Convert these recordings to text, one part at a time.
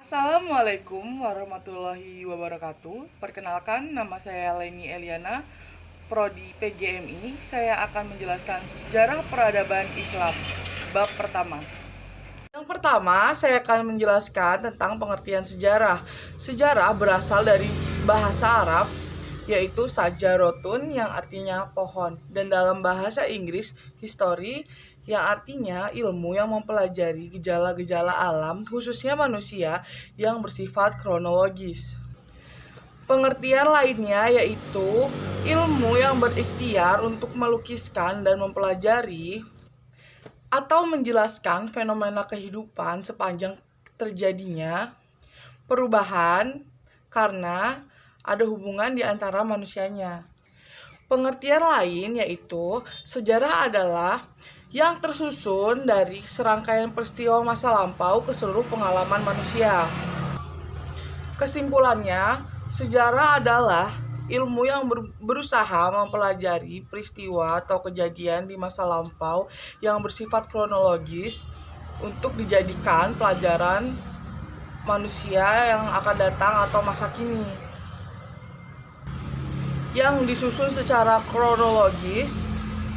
Assalamualaikum warahmatullahi wabarakatuh. Perkenalkan, nama saya Leni Eliana, Prodi PGMI. Saya akan menjelaskan sejarah peradaban Islam. Bab pertama. Yang pertama, saya akan menjelaskan tentang pengertian sejarah. Sejarah berasal dari bahasa Arab, yaitu sajarotun yang artinya pohon, dan dalam bahasa Inggris history yang artinya ilmu yang mempelajari gejala-gejala alam, khususnya manusia, yang bersifat kronologis. Pengertian lainnya yaitu ilmu yang berikhtiar untuk melukiskan dan mempelajari atau menjelaskan fenomena kehidupan sepanjang terjadinya perubahan karena ada hubungan di antara manusianya. Pengertian lain yaitu sejarah adalah yang tersusun dari serangkaian peristiwa masa lampau ke seluruh pengalaman manusia. Kesimpulannya, sejarah adalah ilmu yang berusaha mempelajari peristiwa atau kejadian di masa lampau yang bersifat kronologis untuk dijadikan pelajaran manusia yang akan datang atau masa kini, yang disusun secara kronologis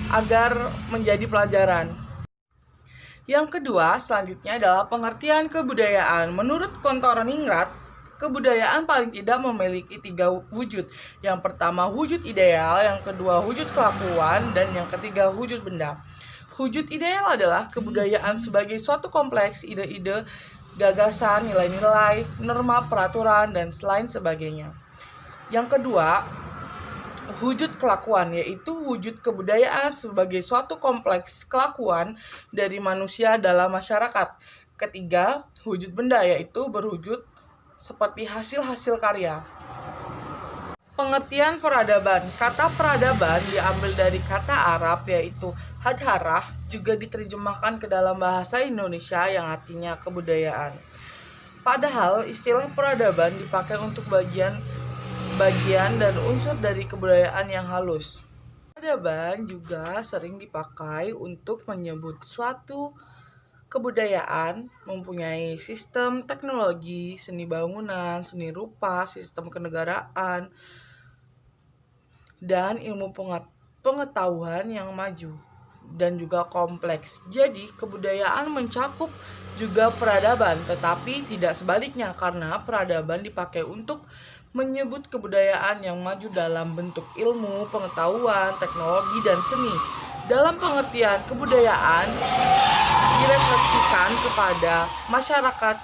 agar menjadi pelajaran. Yang kedua, selanjutnya adalah pengertian kebudayaan. Menurut Kontoroningrat, kebudayaan paling tidak memiliki 3 wujud. Yang pertama wujud ideal, yang kedua wujud kelakuan, dan yang ketiga wujud benda. Wujud ideal adalah kebudayaan sebagai suatu kompleks ide-ide, gagasan, nilai-nilai, norma, peraturan, dan lain sebagainya. Yang kedua, wujud kelakuan, yaitu wujud kebudayaan sebagai suatu kompleks kelakuan dari manusia dalam masyarakat. Ketiga, wujud benda, yaitu berwujud seperti hasil-hasil karya. Pengertian peradaban. Kata peradaban diambil dari kata Arab yaitu hadharah, juga diterjemahkan ke dalam bahasa Indonesia yang artinya kebudayaan. Padahal istilah peradaban dipakai untuk bagian dan unsur dari kebudayaan yang halus. Peradaban juga sering dipakai untuk menyebut suatu kebudayaan mempunyai sistem teknologi, seni bangunan, seni rupa, sistem kenegaraan, dan ilmu pengetahuan yang maju dan juga kompleks. Jadi, kebudayaan mencakup juga peradaban, tetapi tidak sebaliknya karena peradaban dipakai untuk menyebut kebudayaan yang maju dalam bentuk ilmu, pengetahuan, teknologi, dan seni. Dalam pengertian kebudayaan direfleksikan kepada masyarakat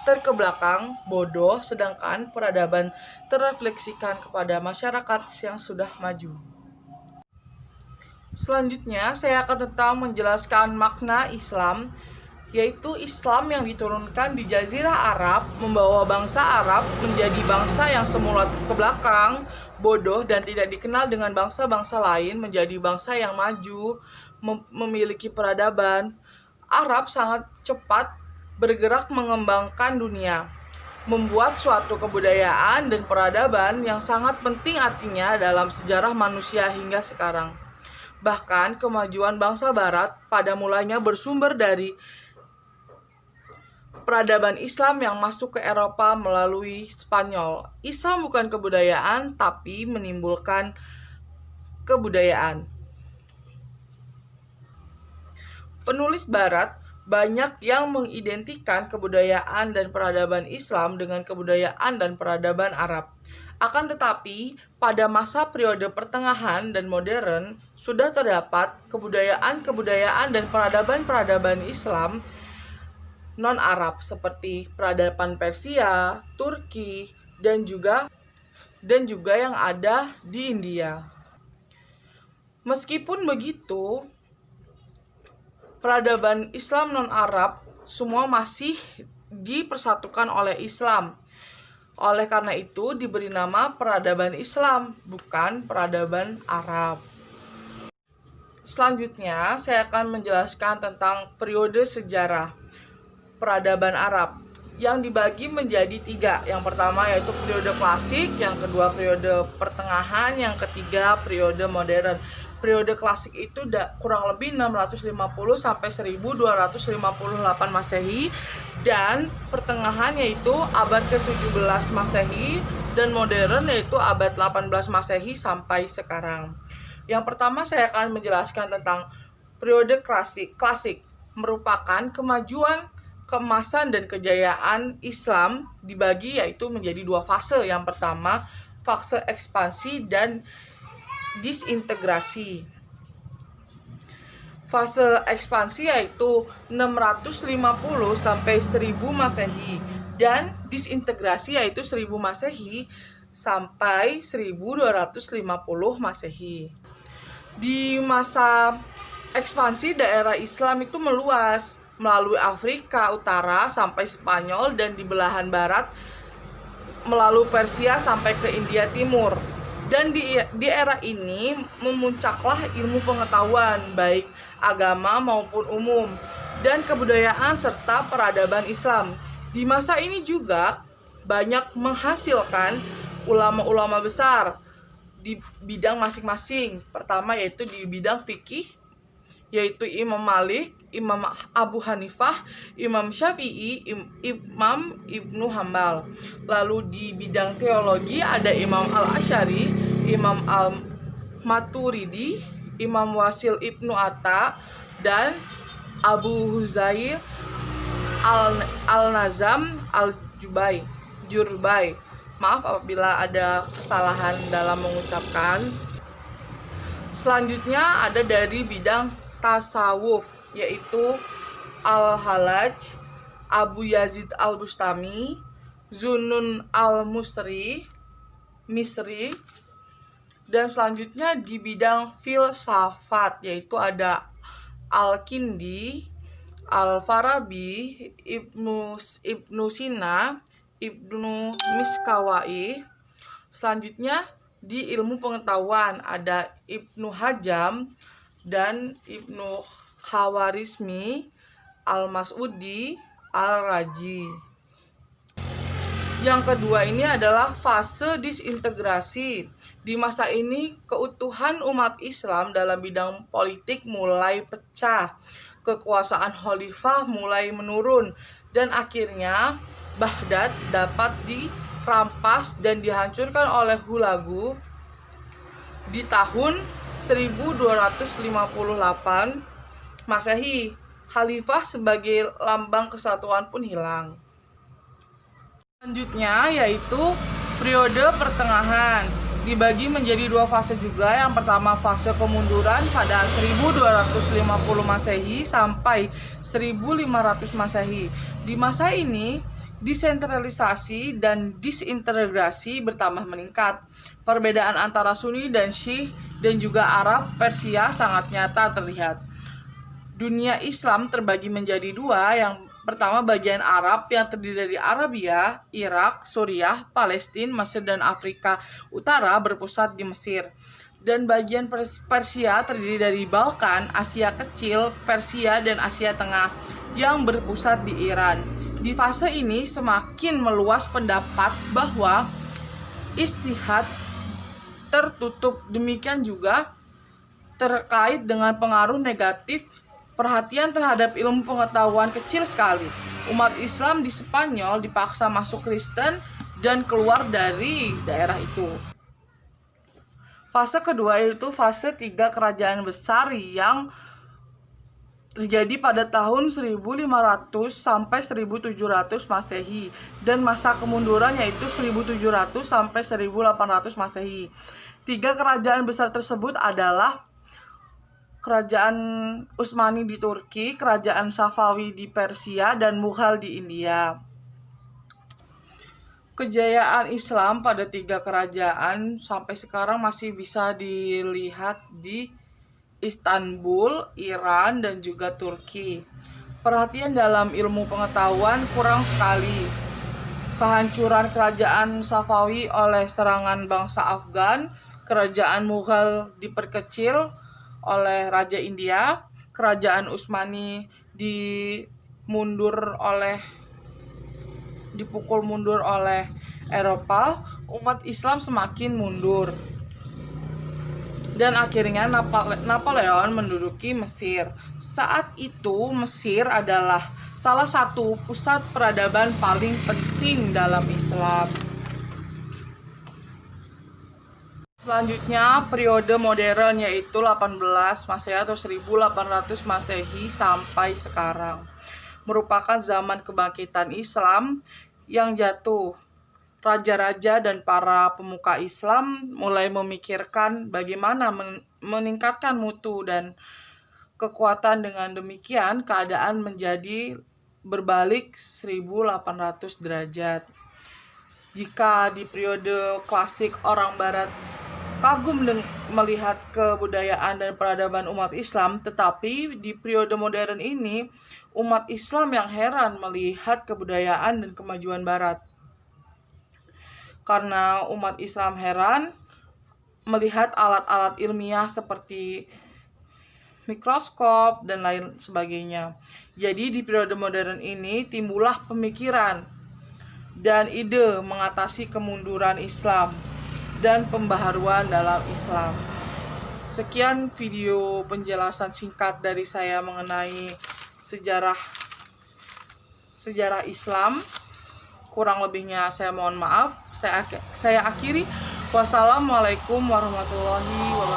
terkebelakang, bodoh, sedangkan peradaban terefleksikan kepada masyarakat yang sudah maju. Selanjutnya, saya akan tentang menjelaskan makna Islam, yaitu Islam yang diturunkan di Jazirah Arab, membawa bangsa Arab menjadi bangsa yang semula ke belakang, bodoh, dan tidak dikenal dengan bangsa-bangsa lain, menjadi bangsa yang maju, memiliki peradaban. Arab sangat cepat bergerak mengembangkan dunia, membuat suatu kebudayaan dan peradaban yang sangat penting artinya dalam sejarah manusia hingga sekarang. Bahkan kemajuan bangsa Barat pada mulanya bersumber dari peradaban Islam yang masuk ke Eropa melalui Spanyol. Islam bukan kebudayaan, tapi menimbulkan kebudayaan. Penulis Barat banyak yang mengidentikan kebudayaan dan peradaban Islam dengan kebudayaan dan peradaban Arab. Akan tetapi, pada masa periode pertengahan dan modern, sudah terdapat kebudayaan dan peradaban-peradaban Islam non-Arab seperti peradaban Persia, Turki, dan juga yang ada di India. Meskipun begitu, peradaban Islam non-Arab semua masih dipersatukan oleh Islam. Oleh karena itu diberi nama peradaban Islam, bukan peradaban Arab. Selanjutnya, saya akan menjelaskan tentang periode sejarah peradaban Arab yang dibagi menjadi 3. Yang pertama yaitu periode klasik, yang kedua periode pertengahan, yang ketiga periode modern. periode klasik itu kurang lebih 650 sampai 1258 Masehi, dan pertengahan yaitu abad ke-17 Masehi, dan modern yaitu abad 18 Masehi sampai sekarang. Yang pertama saya akan menjelaskan tentang periode klasik merupakan kemajuan, keemasan, dan kejayaan Islam dibagi yaitu menjadi dua fase. Yang pertama, fase ekspansi dan disintegrasi. Fase ekspansi yaitu 650 sampai 1000 Masehi, dan disintegrasi yaitu 1000 Masehi sampai 1250 Masehi. Di masa ekspansi, daerah Islam itu meluas melalui Afrika Utara sampai Spanyol, dan di belahan barat melalui Persia sampai ke India Timur. Dan di era ini memuncaklah ilmu pengetahuan baik agama maupun umum, dan kebudayaan serta peradaban Islam. Di masa ini juga banyak menghasilkan ulama-ulama besar di bidang masing-masing. Pertama yaitu di bidang fikih, yaitu Imam Malik, Imam Abu Hanifah, Imam Syafi'i, Imam Ibnu Hambal. Lalu di bidang teologi ada Imam Al-Asy'ari, Imam Al-Maturidi, Imam Wasil Ibnu Atta, dan Abu Huzail Al-Nazam Al-Jurbai. Maaf apabila ada kesalahan dalam mengucapkan. Selanjutnya ada dari bidang tasawuf, yaitu Al-Hallaj, Abu Yazid Al-Bustami, Zunnun Al-Misri. Dan selanjutnya di bidang filsafat, yaitu ada Al-Kindi, Al-Farabi, Ibnu Sina, Ibnu Miskawai. Selanjutnya di ilmu pengetahuan ada Ibnu Hajam dan Ibnu Khawarizmi, Al-Mas'udi, Al-Raji. Yang kedua ini adalah fase disintegrasi. Di masa ini keutuhan umat Islam dalam bidang politik mulai pecah, kekuasaan khalifah mulai menurun, dan akhirnya Baghdad dapat dirampas dan dihancurkan oleh Hulagu di tahun 1258 Masehi. Khalifah sebagai lambang kesatuan pun hilang. Selanjutnya yaitu periode pertengahan, dibagi menjadi dua fase juga. Yang pertama fase kemunduran pada 1250 Masehi sampai 1500 Masehi. Di masa ini desentralisasi dan disintegrasi bertambah meningkat. Perbedaan antara Sunni dan Syiah dan juga Arab Persia sangat nyata terlihat. Dunia Islam terbagi menjadi dua. Yang pertama bagian Arab yang terdiri dari Arabia, Irak, Suriah, Palestina, Mesir, dan Afrika Utara berpusat di Mesir. Dan bagian Persia terdiri dari Balkan, Asia Kecil, Persia, dan Asia Tengah yang berpusat di Iran. Di fase ini semakin meluas pendapat bahwa ijtihad tertutup. Demikian juga terkait dengan pengaruh negatif perhatian terhadap ilmu pengetahuan kecil sekali. Umat Islam di Spanyol dipaksa masuk Kristen dan keluar dari daerah itu. Fase kedua yaitu fase 3 kerajaan besar yang terjadi pada tahun 1500 sampai 1700 Masehi, dan masa kemunduran yaitu 1700 sampai 1800 Masehi. 3 kerajaan besar tersebut adalah Kerajaan Utsmani di Turki, Kerajaan Safawi di Persia, dan Mughal di India. Kejayaan Islam pada 3 kerajaan sampai sekarang masih bisa dilihat di Istanbul, Iran, dan juga Turki. Perhatian dalam ilmu pengetahuan kurang sekali. Kehancuran Kerajaan Safawi oleh serangan bangsa Afgan, Kerajaan Mughal diperkecil oleh Raja India, Kerajaan Utsmani dipukul mundur oleh Eropa, umat Islam semakin mundur. dan akhirnya Napoleon menduduki Mesir. Saat itu Mesir adalah salah satu pusat peradaban paling penting dalam Islam. Selanjutnya periode modern, yaitu 18 Masehi atau 1800 Masehi sampai sekarang, merupakan zaman kebangkitan Islam yang jatuh. Raja-raja dan para pemuka Islam mulai memikirkan bagaimana meningkatkan mutu dan kekuatan. Dengan demikian keadaan menjadi berbalik 1800 derajat. Jika di periode klasik orang barat kagum melihat kebudayaan dan peradaban umat Islam, tetapi di periode modern ini umat Islam yang heran melihat kebudayaan dan kemajuan barat. Karena umat Islam heran melihat alat-alat ilmiah seperti mikroskop dan lain sebagainya. Jadi di periode modern ini timbullah pemikiran dan ide mengatasi kemunduran Islam dan pembaharuan dalam Islam. Sekian video penjelasan singkat dari saya mengenai sejarah Islam. Kurang lebihnya saya mohon maaf. Saya akhiri. Wassalamualaikum warahmatullahi wabarakatuh.